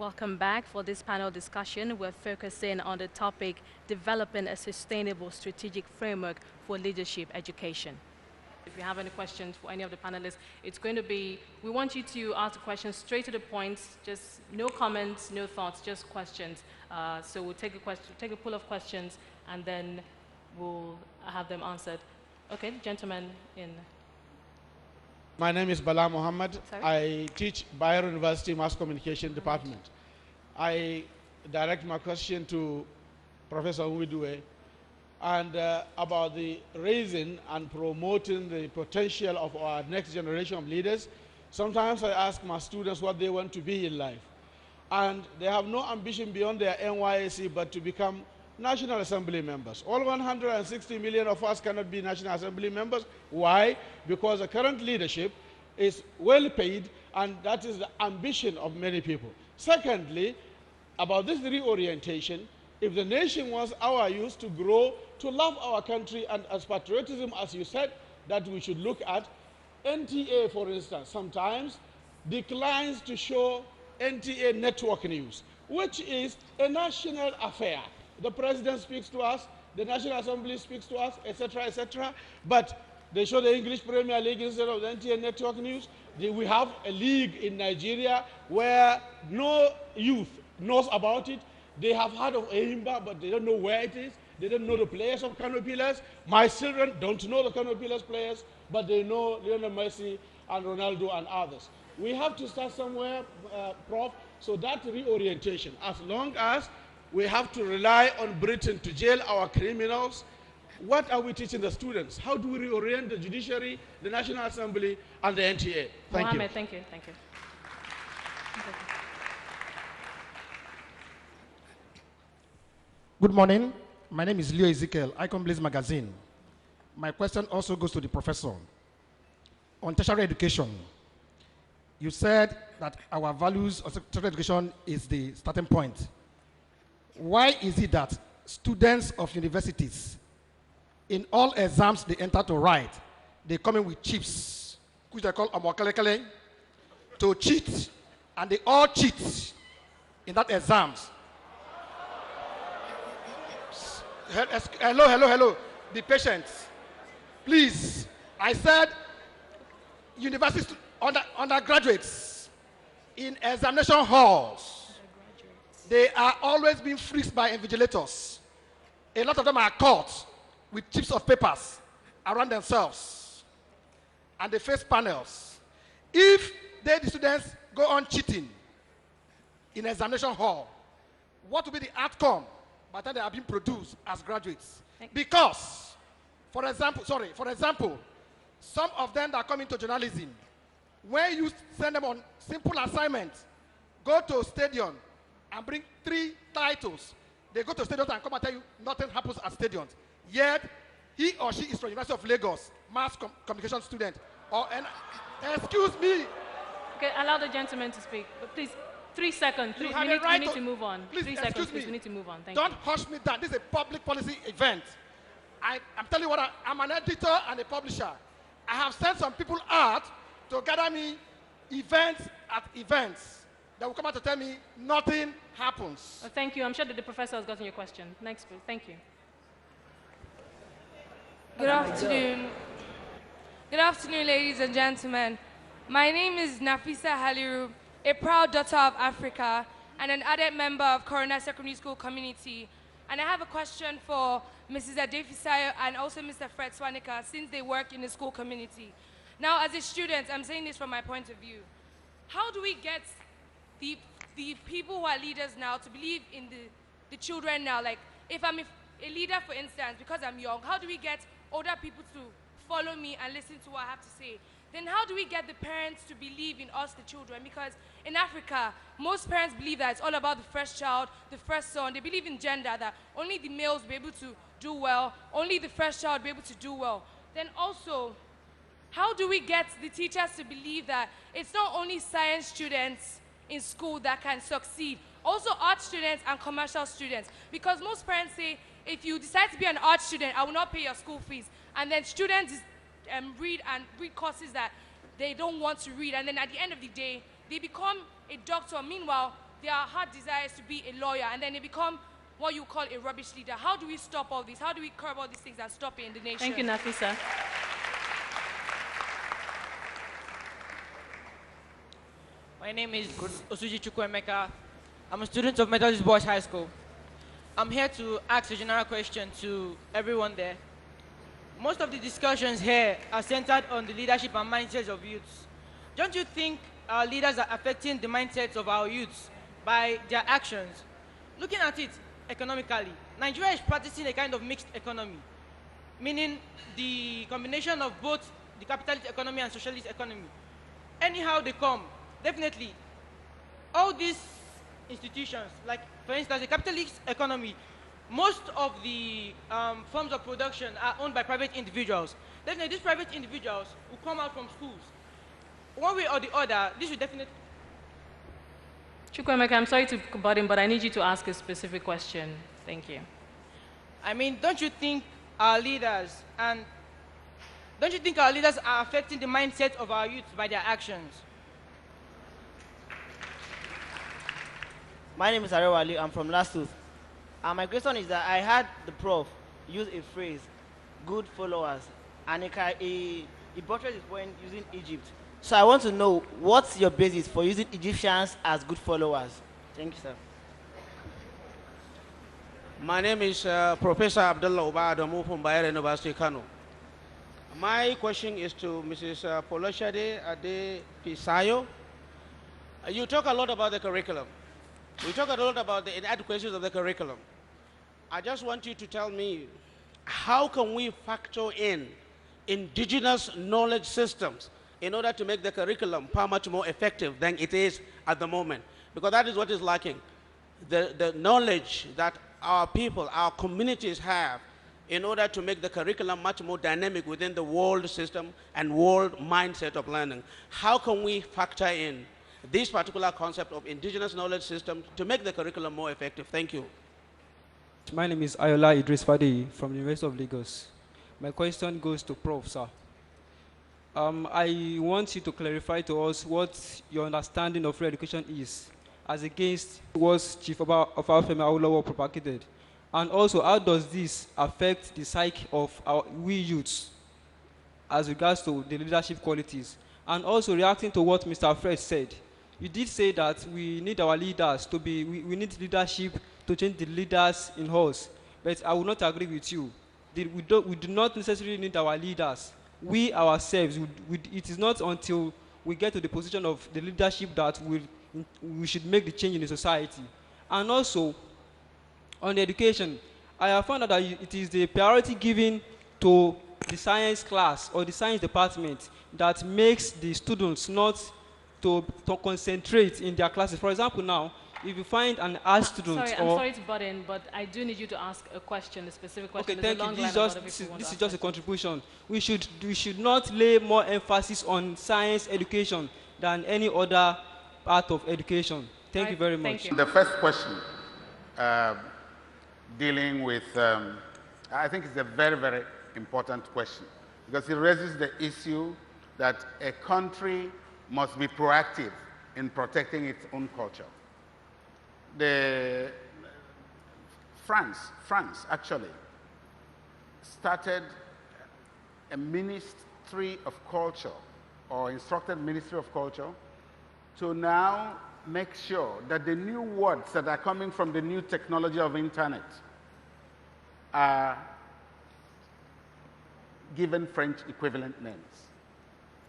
Welcome back for this panel discussion. We're focusing on the topic, developing a sustainable strategic framework for leadership education. If you have any questions for any of the panelists, it's going to be, we want you to ask the questions straight to the point, just no comments, no thoughts, just questions. So we'll take a pool of questions, and then we'll have them answered. Okay, gentleman in. My name is Murtala Muhammed. Sorry? I teach Bayer University Mass Communication Department. I direct my question to Professor Uwidue and about the raising and promoting the potential of our next generation of leaders. Sometimes I ask my students what they want to be in life. And they have no ambition beyond their NYSC but to become National Assembly members. All 160 million of us cannot be National Assembly members. Why? Because the current leadership is well paid, and that is the ambition of many people. Secondly, about this reorientation, if the nation wants our youth to grow, to love our country, and as patriotism, as you said, that we should look at, NTA, for instance, sometimes declines to show NTA network news, which is a national affair. The president speaks to us, the National Assembly speaks to us, etc., etc. But they show the English Premier League instead of the NTA network news. We have a league in Nigeria where no youth knows about it. They have heard of Eimba, but they don't know where it is. They don't know the players of Kano Pillars. My children don't know the Kano Pillars players, but they know Lionel Messi and Ronaldo and others. We have to start somewhere, Prof, so that reorientation, as long as we have to rely on Britain to jail our criminals, what are we teaching the students? How do we reorient the judiciary, the National Assembly, and the NTA? Thank Mohammed, you. Thank you. Thank you. Good morning. My name is Leo Ezekiel, Icon Blaze Magazine. My question also goes to the professor. On tertiary education, you said that our values of tertiary education is the starting point. Why is it that students of universities, in all exams they enter to write, they come in with chips, which they call amokalekele, to cheat, and they all cheat in that exams? Hello. Be patient. Please. I said university undergraduates in examination halls, they are always being frisked by invigilators. A lot of them are caught with chips of papers around themselves, and they face panels. If they, the students, go on cheating in examination hall, what will be the outcome by the time they are being produced as graduates? Because, for example, some of them that come into journalism, when you send them on simple assignments, go to a stadium and bring 3 titles, they go to stadiums and come and tell you nothing happens at stadiums. Yet, he or she is from University of Lagos, mass communication student. Excuse me. Okay, allow the gentleman to speak. But please, 3 seconds. Please, we need to move on. Please, 3 seconds, please. We need to move on. Thank Don't you. hush me down. This is a public policy event. I'm telling you what, I'm an editor and a publisher. I have sent some people out to gather me events at events. They will come out to tell me nothing happens. Oh, thank you. I'm sure that the professor has gotten your question. Next, please. Thank you. Good afternoon. Good afternoon, ladies and gentlemen. My name is Nafisa Haliru, a proud daughter of Africa and an added member of Corona Secondary School community. And I have a question for Mrs. Adefisayo and also Mr. Fred Swanika, since they work in the school community. Now, as a student, I'm saying this from my point of view. How do we get the people who are leaders now to believe in the children now? Like, if I'm a leader, for instance, because I'm young, how do we get older people to follow me and listen to what I have to say? Then how do we get the parents to believe in us, the children? Because in Africa, most parents believe that it's all about the first child, the first son. They believe in gender, that only the males will be able to do well, only the first child will be able to do well. Then also, how do we get the teachers to believe that it's not only science students in school that can succeed, also art students and commercial students? Because most parents say, if you decide to be an art student, I will not pay your school fees. And then students read courses that they don't want to read. And then at the end of the day, they become a doctor. Meanwhile, their heart desires to be a lawyer, and then they become what you call a rubbish leader. How do we stop all this? How do we curb all these things and stop it in the nation? Thank you, Nafisa. My name is Osuji Chukwemeka. I'm a student of Methodist Boys High School. I'm here to ask a general question to everyone there. Most of the discussions here are centered on the leadership and mindsets of youths. Don't you think our leaders are affecting the mindsets of our youths by their actions? Looking at it economically, Nigeria is practicing a kind of mixed economy, meaning the combination of both the capitalist economy and socialist economy. Anyhow they come, definitely, all these institutions, like for instance, the capitalist economy, most of the forms of production are owned by private individuals. Definitely, these private individuals will come out from schools. One way or the other, this will definitely... Chukwemeka, I'm sorry to butt in, but I need you to ask a specific question. Thank you. I mean, don't you think our leaders are affecting the mindset of our youth by their actions? My name is Arewali. I'm from Last Tooth. And my question is that I had the prof use a phrase, good followers, and he buttressed his point using Egypt. So I want to know, what's your basis for using Egyptians as good followers? Thank you, sir. My name is Professor Abdullah Uba Adamu from Bayero University, Kano. My question is to Mrs. Poloshade Ade Pisayo. You talk a lot about the curriculum. We talk a lot about the inadequacies of the curriculum. I just want you to tell me, how can we factor in indigenous knowledge systems in order to make the curriculum far much more effective than it is at the moment? Because that is what is lacking. The knowledge that our people, our communities have in order to make the curriculum much more dynamic within the world system and world mindset of learning. How can we factor in this particular concept of indigenous knowledge system to make the curriculum more effective? Thank you. My name is Ayola Idris Fadi from the University of Lagos. My question goes to Prof. Sir. I want you to clarify to us what your understanding of free education is, as against what Chief Obafemi Awolowo propagated. And also, how does this affect the psyche of we youths as regards to the leadership qualities? And also, reacting to what Mr. Fred said, you did say that we need our leaders to be, we need leadership to change the leaders in us. But I will not agree with you. We do not necessarily need our leaders. We ourselves, it is not until we get to the position of the leadership that we should make the change in the society. And also, on education, I have found out that it is the priority given to the science class or the science department that makes the students not to concentrate in their classes. For example, now, if you find an art student... Sorry, I'm sorry to butt in, but I do need you to ask a question, a specific question. Okay, thank you. This is just a contribution. We should not lay more emphasis on science education than any other part of education. Thank you very much. The first question, dealing with, I think it's a very, very important question, because it raises the issue that a country must be proactive in protecting its own culture. France actually started a Ministry of Culture, or instructed Ministry of Culture, to now make sure that the new words that are coming from the new technology of internet are given French equivalent names.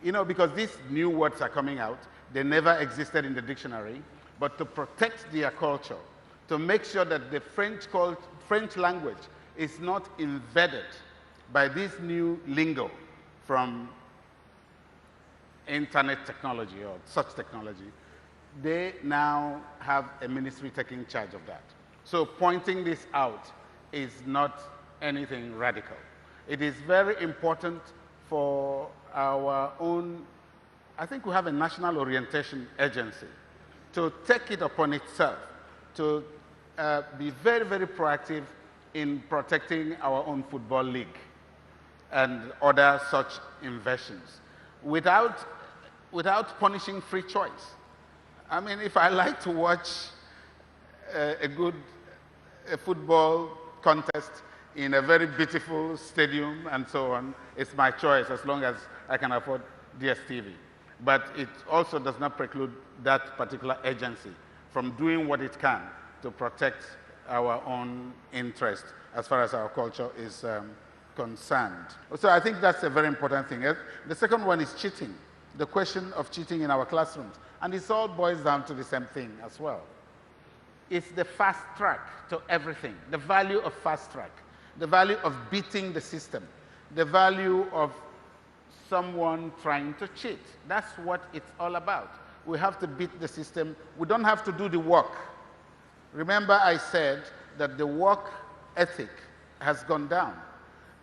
You know, because these new words are coming out, they never existed in the dictionary, but to protect their culture, to make sure that the French language is not invaded by this new lingo from internet technology or such technology, they now have a ministry taking charge of that. So pointing this out is not anything radical. It is very important for our own, I think we have a national orientation agency, to take it upon itself to be very, very proactive in protecting our own football league and other such invasions without punishing free choice. I mean, if I like to watch a good football contest in a very beautiful stadium and so on, it's my choice as long as I can afford DSTV. But it also does not preclude that particular agency from doing what it can to protect our own interest as far as our culture is concerned. So I think that's a very important thing. The second one is cheating, the question of cheating in our classrooms. And this all boils down to the same thing as well. It's the fast track to everything, the value of fast track, the value of beating the system, the value of someone trying to cheat. That's what it's all about. We have to beat the system. We don't have to do the work. Remember I said that the work ethic has gone down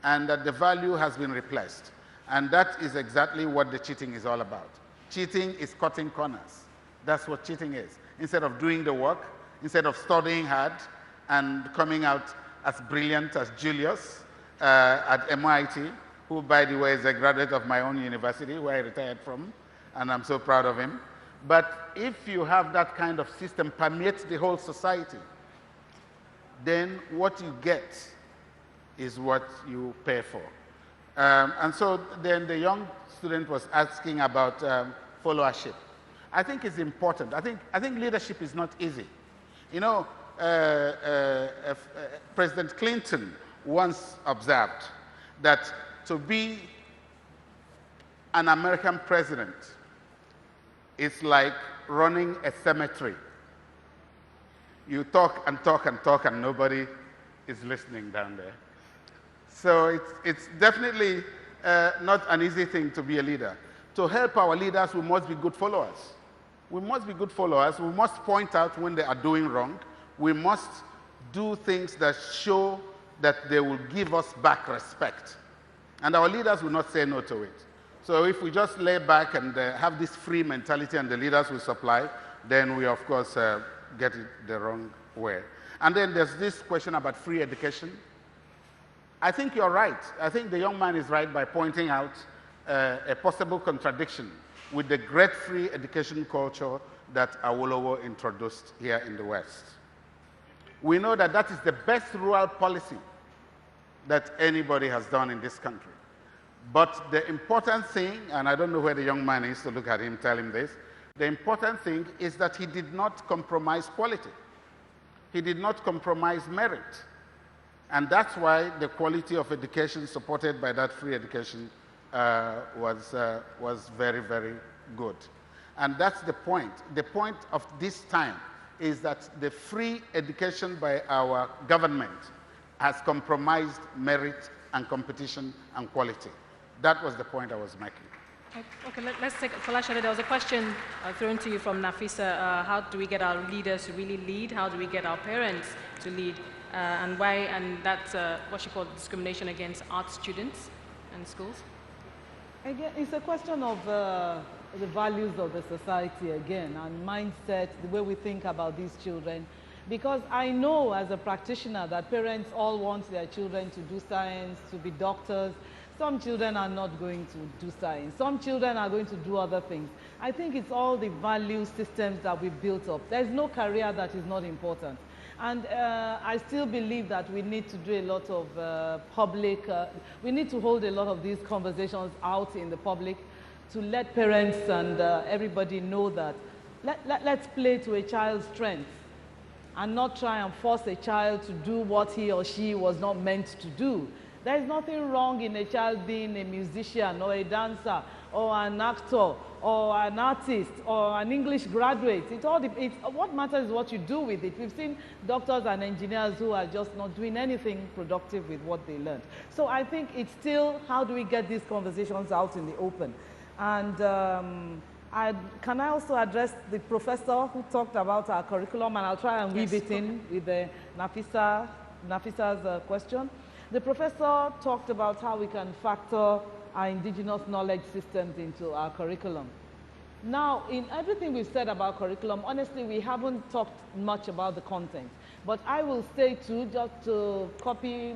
and that the value has been replaced. And that is exactly what the cheating is all about. Cheating is cutting corners. That's what cheating is. Instead of doing the work, instead of studying hard and coming out as brilliant as Julius at MIT, who, by the way, is a graduate of my own university, where I retired from, and I'm so proud of him. But if you have that kind of system permeate the whole society, then what you get is what you pay for. And so then the young student was asking about followership. I think it's important. I think leadership is not easy. You know, President Clinton once observed that to be an American president is like running a cemetery. You talk and talk and talk and nobody is listening down there. So it's definitely not an easy thing to be a leader. To help our leaders, we must be good followers. We must be good followers. We must point out when they are doing wrong. We must do things that show that they will give us back respect. And our leaders will not say no to it. So if we just lay back and have this free mentality and the leaders will supply, then we, of course, get it the wrong way. And then there's this question about free education. I think you're right. I think the young man is right by pointing out a possible contradiction with the great free education culture that Awolowo introduced here in the West. We know that that is the best rural policy that anybody has done in this country. But the important thing, and I don't know where the young man is to look at him, tell him this, the important thing is that he did not compromise quality. He did not compromise merit. And that's why the quality of education supported by that free education was very, very good. And that's the point. The point of this time is that the free education by our government has compromised merit and competition and quality. That was the point I was making. Okay, let's take, Folashade, there was a question thrown to you from Nafisa. How do we get our leaders to really lead? How do we get our parents to lead? And why, and that's what she called discrimination against art students in schools? Again, it's a question of the values of the society again, and mindset, the way we think about these children. Because I know as a practitioner that parents all want their children to do science, to be doctors. Some children are not going to do science. Some children are going to do other things. I think it's all the value systems that we built up. There's no career that is not important. And I still believe that we need to do a lot of we need to hold a lot of these conversations out in the public to let parents and everybody know that let's play to a child's strength and not try and force a child to do what he or she was not meant to do. There is nothing wrong in a child being a musician or a dancer or an actor or an artist or an English graduate. What matters is what you do with it. We've seen doctors and engineers who are just not doing anything productive with what they learned. So I think it's still, how do we get these conversations out in the open? And can I also address the professor who talked about our curriculum, and I'll try and weave it in with the Nafisa's question. The professor talked about how we can factor our indigenous knowledge systems into our curriculum. Now, in everything we've said about curriculum, honestly, we haven't talked much about the content. But I will say too, just to copy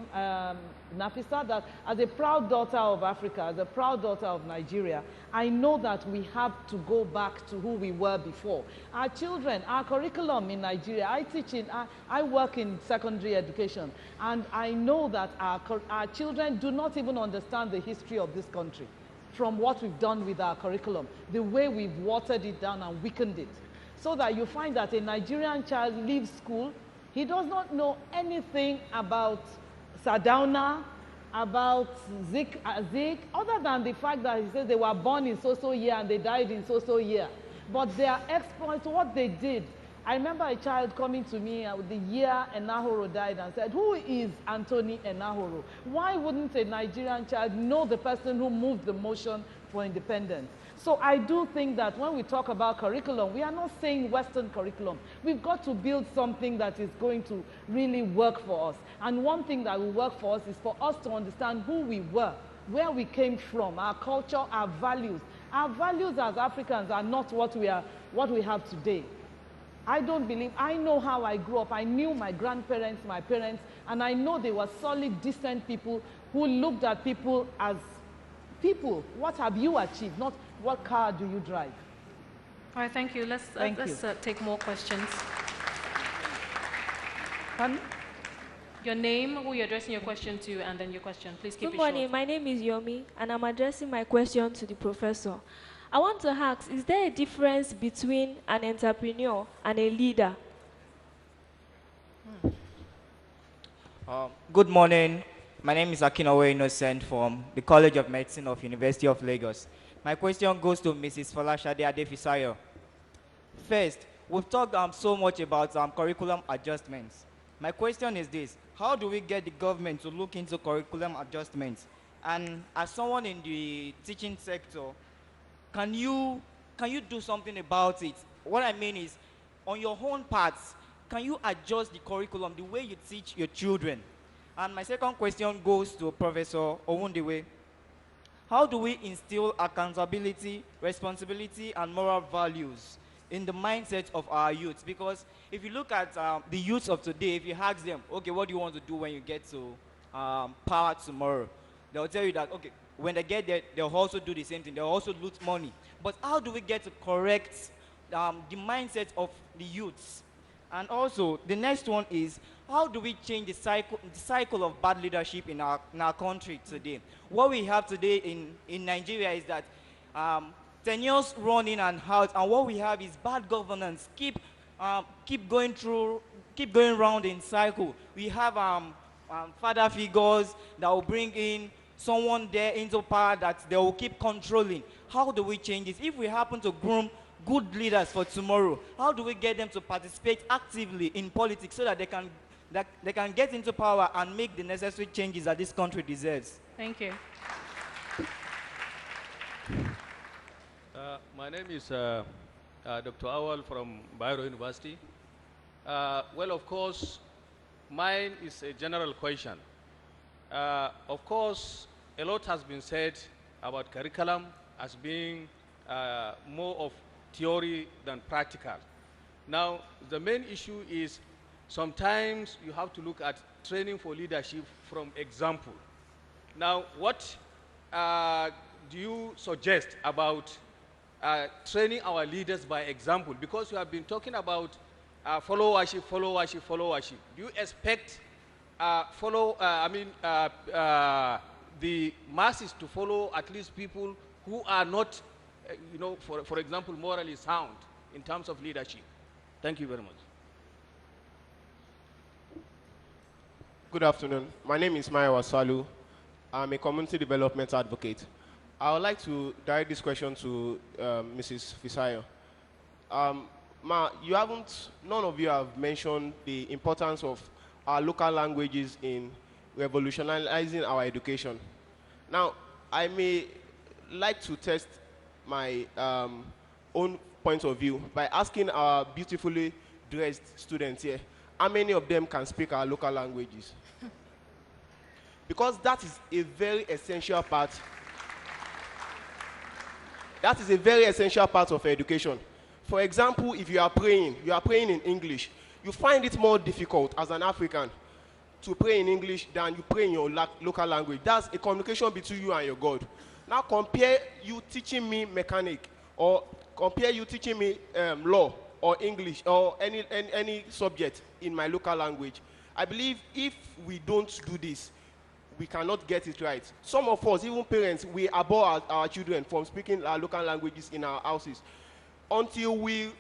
Nafisa, that as a proud daughter of Africa, as a proud daughter of Nigeria, I know that we have to go back to who we were before. Our children, our curriculum in Nigeria, I work in secondary education, and I know that our children do not even understand the history of this country from what we've done with our curriculum, the way we've watered it down and weakened it. So that you find that a Nigerian child leaves school, he does not know anything about Sardauna, about Zik, other than the fact that he says they were born in so-so year and they died in so-so year. But their exploits, what they did. I remember a child coming to me the year Enahoro died and said, "Who is Anthony Enahoro?" Why wouldn't a Nigerian child know the person who moved the motion for independence? So I do think that when we talk about curriculum, we are not saying Western curriculum. We've got to build something that is going to really work for us. And one thing that will work for us is for us to understand who we were, where we came from, our culture, our values. Our values as Africans are not what we have today. I don't believe, I know how I grew up. I knew my grandparents, my parents, and I know they were solid, decent people who looked at people as people. What have you achieved? Not what car do you drive? All right, thank you. Let's take more questions. Pardon? Your name, who you're addressing your question to, and then your question. Please keep it Good short. morning. My name is Yomi, and I'm addressing my question to the professor. I want to ask, is there a difference between an entrepreneur and a leader? Good morning. My name is Akinowe Innocent from the College of Medicine of University of Lagos. My question goes to Mrs. Folashade Adefisayo. First, we've talked so much about curriculum adjustments. My question is this: how do we get the government to look into curriculum adjustments? And as someone in the teaching sector, can you do something about it? What I mean is, on your own parts, can you adjust the curriculum, the way you teach your children? And my second question goes to Professor Owundewe. How do we instill accountability, responsibility, and moral values in the mindset of our youth? Because if you look at the youth of today, if you ask them, okay, what do you want to do when you get to power tomorrow? They'll tell you that, okay, when they get there, they'll also do the same thing. They'll also loot money. But how do we get to correct the mindset of the youths? And also, the next one is, how do we change the cycle of bad leadership in our country today? What we have today in Nigeria is that tenures run in and out, and what we have is bad governance. Keep going round in cycle. We have father figures that will bring in someone there into power that they will keep controlling. How do we change this? If we happen to groom good leaders for tomorrow, how do we get them to participate actively in politics so that they can get into power and make the necessary changes that this country deserves? Thank you. My name is Dr. Awal from Bayero University. Well, of course, mine is a general question. Of course, a lot has been said about curriculum as being more of theory than practical. Now, the main issue is sometimes you have to look at training for leadership from example. Now, what do you suggest about training our leaders by example? Because you have been talking about followership. Do you expect the masses to follow at least people who are not, for example, morally sound in terms of leadership? Thank you very much. Good afternoon. My name is Maya Wasalu. I'm a community development advocate. I would like to direct this question to Mrs. Fisayo. None of you have mentioned the importance of our local languages in revolutionizing our education. Now, I may like to test my own point of view by asking our beautifully dressed students here, how many of them can speak our local languages? Because that is a very essential part. That is a very essential part of education. For example, if you are praying in English, you find it more difficult as an African to pray in English than you pray in your local language. That's a communication between you and your God. Now compare you teaching me mechanic, or compare you teaching me law or English or any subject in my local language. I believe if we don't do this, we cannot get it right. Some of us, even parents, we abhor our children from speaking our local languages in our houses until we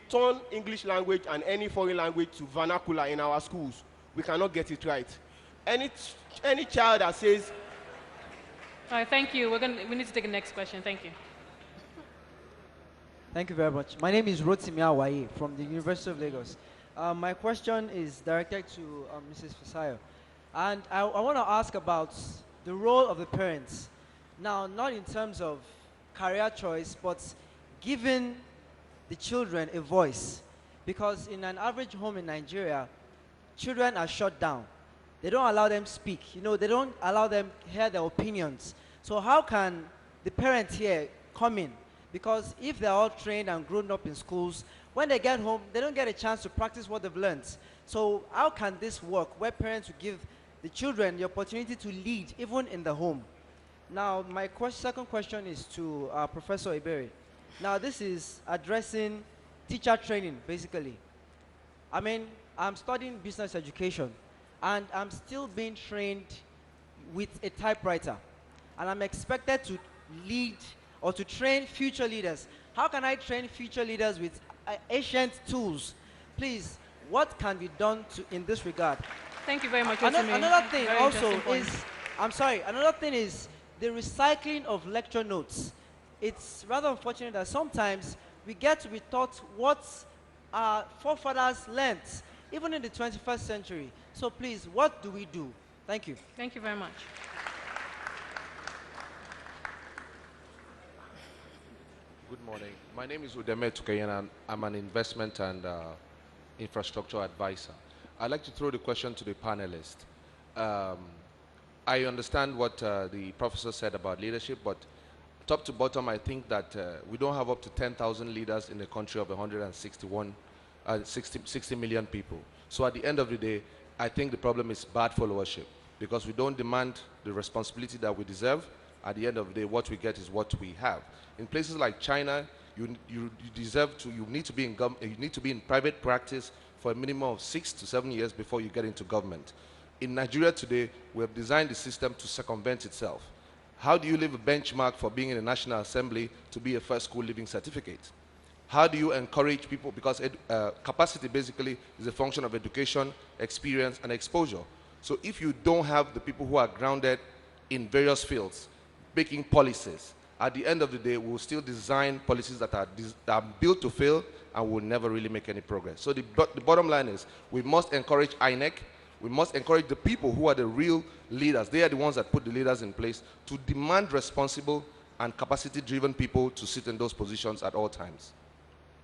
turn English language and any foreign language to vernacular in our schools. We cannot get it right. Any child that says... All right, thank you. We need to take the next question. Thank you. Thank you very much. My name is Rotimi Awaye from the University of Lagos. My question is directed to Mrs. Fisayo. And I want to ask about the role of the parents. Now, not in terms of career choice, but giving the children a voice. Because in an average home in Nigeria, children are shut down. They don't allow them speak. You know, they don't allow them hear their opinions. So how can the parents here come in? Because if they're all trained and grown up in schools, when they get home, they don't get a chance to practice what they've learned. So how can this work, where parents will give the children the opportunity to lead, even in the home? Now, my second question is to Professor Iberi. Now, this is addressing teacher training, basically. I mean, I'm studying business education, and I'm still being trained with a typewriter. And I'm expected to lead or to train future leaders. How can I train future leaders with ancient tools? Please, what can be done in this regard? Thank you very much. Another thing very also point. is, I'm sorry, another thing is the recycling of lecture notes. It's rather unfortunate that sometimes we get to be taught what our forefathers learned, even in the 21st century. So please, what do we do? Thank you. Thank you very much. Good morning. My name is Udeme Tukayen, and I'm an investment and infrastructure advisor. I'd like to throw the question to the panelists. I understand what the professor said about leadership, but top to bottom, I think that we don't have up to 10,000 leaders in a country of 60 million people. So at the end of the day, I think the problem is bad followership, because we don't demand the responsibility that we deserve. At the end of the day, what we get is what we have. In places like China, you need to be in private practice for a minimum of 6 to 7 years before you get into government. In Nigeria today, we have designed the system to circumvent itself. How do you leave a benchmark for being in the National Assembly to be a first school living certificate? How do you encourage people? Because capacity basically is a function of education, experience, and exposure. So if you don't have the people who are grounded in various fields, making policies, at the end of the day, we'll still design policies that are built to fail, and will never really make any progress. So the bottom line is, we must encourage INEC, we must encourage the people who are the real leaders. They are the ones that put the leaders in place to demand responsible and capacity-driven people to sit in those positions at all times.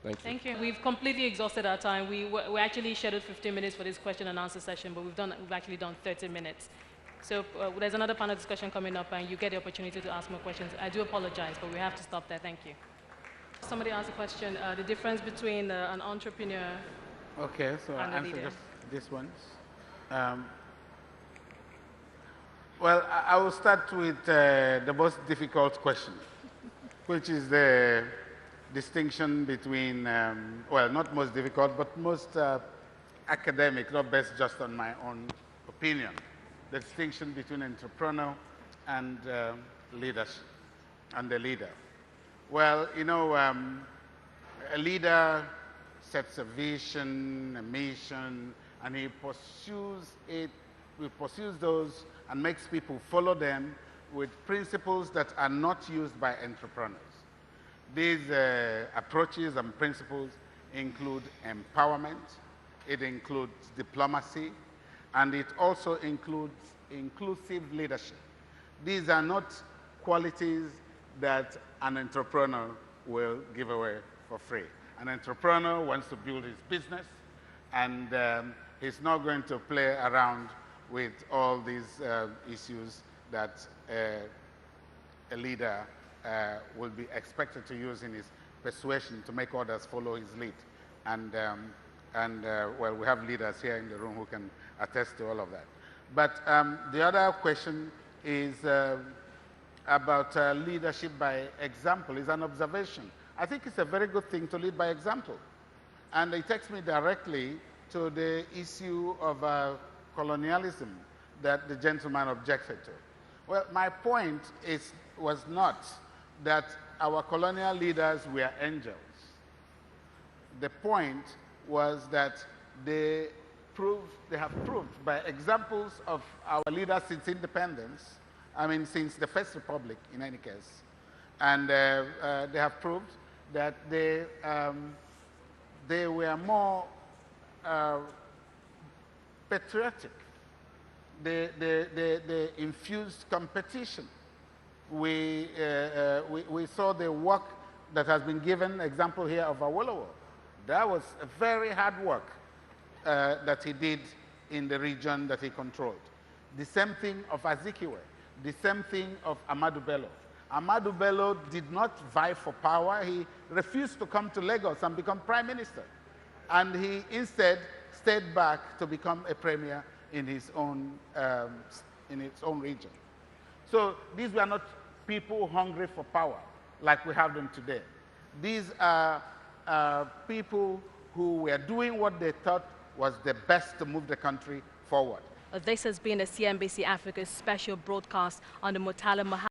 Thank you. Thank you. We've completely exhausted our time. We actually scheduled 15 minutes for this question and answer session, but we've actually done 30 minutes. So there's another panel discussion coming up, and you get the opportunity to ask more questions. I do apologize, but we have to stop there. Thank you. Somebody asked a question, the difference between an entrepreneur okay, so and I'll a leader. answer this one. Well, I will start with the most difficult question, which is the distinction between, well, not most difficult, but most academic, not based just on my own opinion, the distinction between entrepreneur and leadership, and the leader. Well, you know, a leader sets a vision, a mission, and he pursues those and makes people follow them with principles that are not used by entrepreneurs. These approaches and principles include empowerment, it includes diplomacy, and it also includes inclusive leadership. These are not qualities that an entrepreneur will give away for free. An entrepreneur wants to build his business, and he's not going to play around with all these issues that a leader will be expected to use in his persuasion to make others follow his lead. And And, well, we have leaders here in the room who can attest to all of that. But the other question is about leadership by example. It's an observation. I think it's a very good thing to lead by example. And it takes me directly to the issue of colonialism that the gentleman objected to. Well, my point was not that our colonial leaders were angels. The point was that they have proved by examples of our leaders since independence, I mean since the First Republic in any case, and they have proved that they were more patriotic. They infused competition. We saw the work that has been given, example here of Awolowo. That was a very hard work that he did in the region that he controlled. The same thing of Azikiwe. The same thing of Ahmadu Bello. Ahmadu Bello did not vie for power. He refused to come to Lagos and become prime minister. And he instead stayed back to become a premier in his own region. So these were not people hungry for power like we have them today. These are people who were doing what they thought was the best to move the country forward. This has been a CNBC Africa special broadcast on the Murtala Muhammed